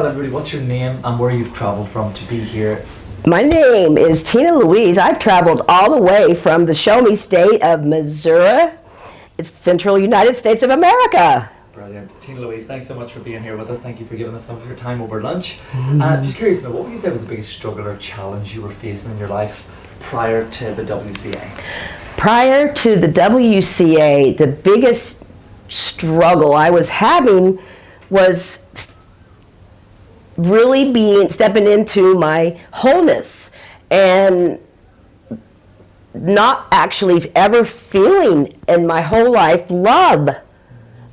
tell everybody what's your name and where you've travelled from to be here. My name is Tina Louise. I've traveled all the way from the show me state of Missouri. It's central United States of America. Brilliant. Tina Louise, thanks so much for being here with us. Thank you for giving us some of your time over lunch. Just curious now, what would you say was the biggest struggle or challenge you were facing in your life prior to the WCA? Prior to the WCA, the biggest struggle I was having was really stepping into my wholeness and not actually ever feeling in my whole life love.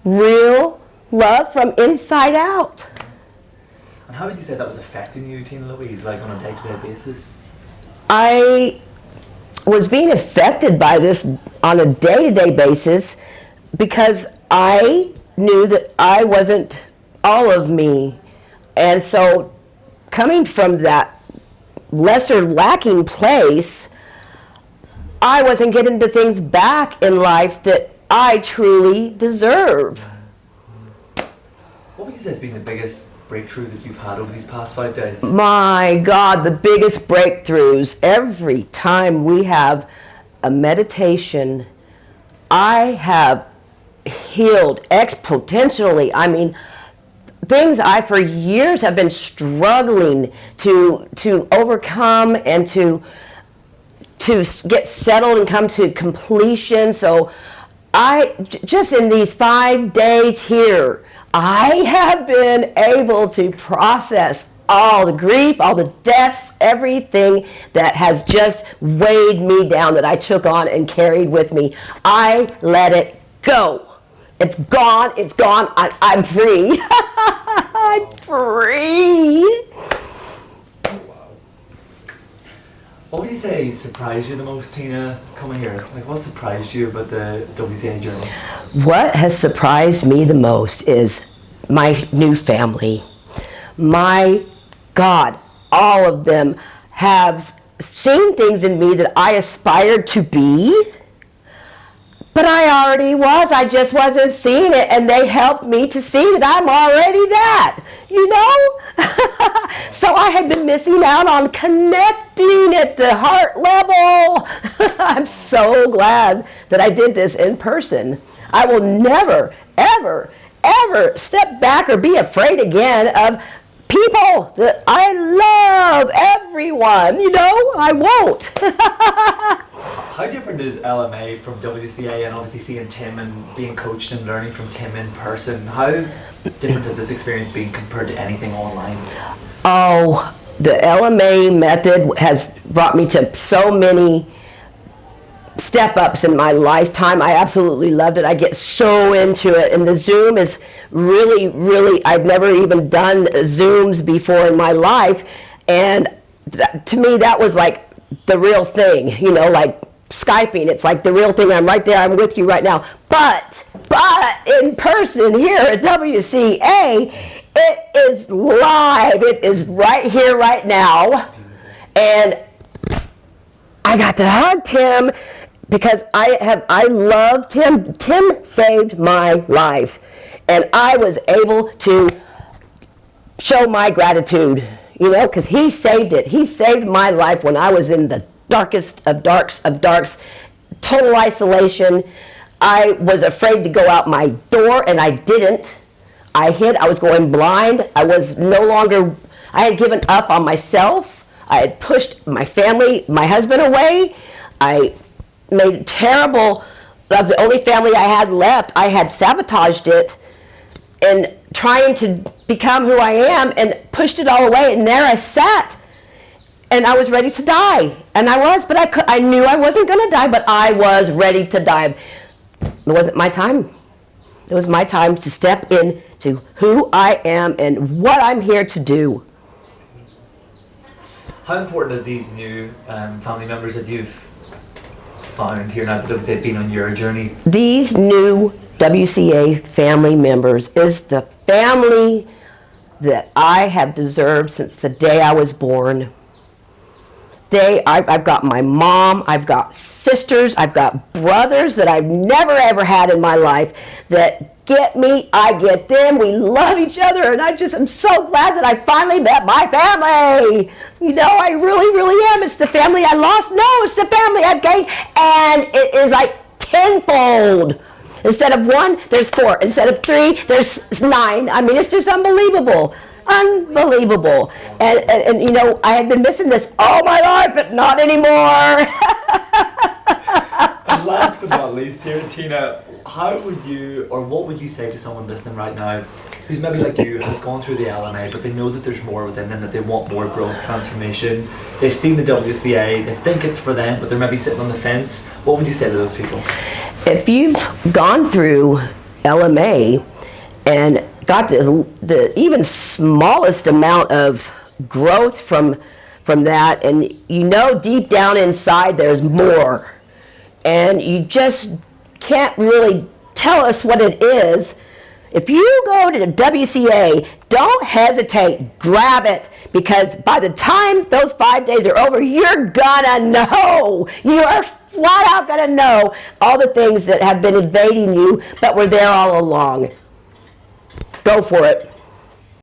Real love from inside out. And how would you say that was affecting you, Tina Louise, like on a day-to-day basis? I was being affected by this on a day-to-day basis because I knew that I wasn't all of me. And so coming from that lesser lacking place, I wasn't getting the things back in life that I truly deserve. What would you say has been the biggest breakthrough that you've had over these past 5 days? My God, the biggest breakthroughs. Every time we have a meditation, I have healed exponentially. I mean, things I for years have been struggling to overcome and to get settled and come to completion. So just in these 5 days here, I have been able to process all the grief, all the deaths, everything that has just weighed me down that I took on and carried with me. I let it go. It's gone, it's gone, I'm free. I'm free. What would you say surprised you the most, Tina, coming here? Like, what surprised you about the WCA journey? What has surprised me the most is my new family. My God, all of them have seen things in me that I aspired to be, but I already was. I just wasn't seeing it, and they helped me to see that I'm already that, you know? So I had been missing out on connecting at the heart level. I'm so glad that I did this in person. I will never, ever, ever step back or be afraid again of people that I love, everyone, you know, I won't. How different is LMA from WCA, and obviously seeing Tim and being coached and learning from Tim in person? How different has this experience been compared to anything online? Oh, the LMA method has brought me to so many step-ups in my lifetime. I absolutely loved it. I get so into it. And the Zoom is really, really, I've never even done Zooms before in my life. And to me, that was like the real thing, you know, like Skyping. It's like the real thing. I'm right there. I'm with you right now. But in person here at WCA, it is live. It is right here, right now. And I got to hug Tim because I love Tim. Tim saved my life. And I was able to show my gratitude, you know, because he saved it. He saved my life when I was in the darkest of darks, total isolation. I was afraid to go out my door, and I didn't. I hid. I was going blind. I was no longer, I had given up on myself. I had pushed my family, my husband away. I made terrible, of the only family I had left, I had sabotaged it and trying to become who I am and pushed it all away. And there I sat. And I was ready to die. And I was, but I knew I wasn't going to die, but I was ready to die. It wasn't my time. It was my time to step into who I am and what I'm here to do. How important is these new family members that you've found here now that WCA been on your journey? These new WCA family members is the family that I have deserved since the day I was born. I've got my mom, I've got sisters, I've got brothers that I've never ever had in my life that get me, I get them. We love each other, and I'm so glad that I finally met my family. You know, I really, really am. It's the family I lost. No, it's the family I've gained, and it is like tenfold. Instead of 1, there's 4. Instead of 3, there's 9. I mean, it's just unbelievable. Unbelievable. And you know, I have been missing this all my life, but not anymore. And last but not least here, Tina, how would you, or what would you say to someone listening right now who's maybe like you, has gone through the LMA, but they know that there's more within them, that they want more growth, transformation. They've seen the WCA, they think it's for them, but they're maybe sitting on the fence. What would you say to those people? If you've gone through LMA and got the even smallest amount of growth from that, and you know deep down inside there's more, and you just can't really tell us what it is, if you go to the WCA, don't hesitate, grab it, because by the time those 5 days are over, you're gonna know. You're flat out gonna know all the things that have been invading you, but were there all along. Go for it.